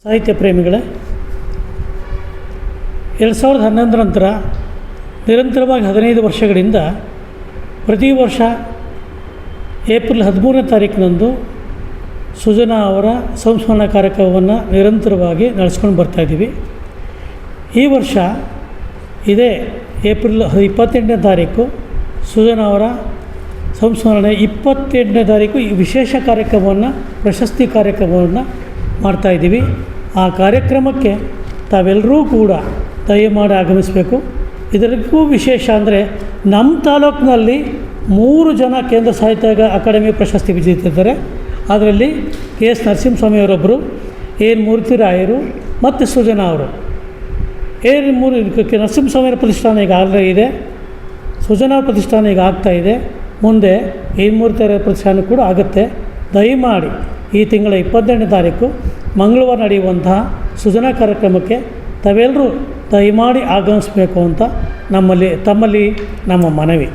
ಸಾಹಿತ್ಯ ಪ್ರೇಮಿಗಳೇ, 2011 ನಂತರ ನಿರಂತರವಾಗಿ 15 ವರ್ಷಗಳಿಂದ ಪ್ರತಿ ವರ್ಷ ಏಪ್ರಿಲ್ 13ನೇ ತಾರೀಕಿನಂದು ಸುಜನಾ ಅವರ ಸಂಸ್ಮರಣ ಕಾರ್ಯಕ್ರಮವನ್ನು ನಿರಂತರವಾಗಿ ನಡೆಸ್ಕೊಂಡು ಬರ್ತಾಯಿದ್ದೀವಿ. ಈ ವರ್ಷ ಇದೇ ಏಪ್ರಿಲ್ 28ನೇ ತಾರೀಕು ಸುಜನಾ ಅವರ ಸಂಸ್ಮರಣೆ, 28ನೇ ತಾರೀಕು ಈ ವಿಶೇಷ ಕಾರ್ಯಕ್ರಮವನ್ನು, ಪ್ರಶಸ್ತಿ ಕಾರ್ಯಕ್ರಮವನ್ನು ಮಾಡ್ತಾಯಿದ್ದೀವಿ. ಆ ಕಾರ್ಯಕ್ರಮಕ್ಕೆ ತಾವೆಲ್ಲರೂ ಕೂಡ ದಯಮಾಡಿ ಆಗಮಿಸಬೇಕು. ಇದಕ್ಕೂ ವಿಶೇಷ ಅಂದರೆ ನಮ್ಮ ತಾಲೂಕಿನಲ್ಲಿ 3 ಜನ ಕೇಂದ್ರ ಸಾಹಿತ್ಯ ಅಕಾಡೆಮಿ ಪ್ರಶಸ್ತಿ ವಿಜೇತರಿದ್ದಾರೆ. ಅದರಲ್ಲಿ ಕೆ.ಎಸ್. ನರಸಿಂಹಸ್ವಾಮಿಯವರೊಬ್ಬರು, ಎನ್ ಮೂರ್ತಿರಾಯರು ಮತ್ತು ಸುಜನಾ ಅವರು. ನರಸಿಂಹಸ್ವಾಮಿಯವರ ಪ್ರತಿಷ್ಠಾನ ಈಗ ಆಲ್ರೆಡಿ ಇದೆ, ಸುಜನಾ ಪ್ರತಿಷ್ಠಾನ ಈಗ ಆಗ್ತಾಯಿದೆ, ಮುಂದೆ ಎನ್ ಮೂರ್ತಿರಾಯರ ಪ್ರತಿಷ್ಠಾನ ಕೂಡ ಆಗುತ್ತೆ. ದಯಮಾಡಿ ಈ ತಿಂಗಳ 28ನೇ ತಾರೀಕು ಮಂಗಳವಾರ ನಡೆಯುವಂತಹ ಸುಜನಾ ಕಾರ್ಯಕ್ರಮಕ್ಕೆ ತಾವೆಲ್ಲರೂ ದಯಮಾಡಿ ಆಗಮಿಸಬೇಕು ಅಂತ ತಮ್ಮಲ್ಲಿ ನಮ್ಮ ಮನವಿ.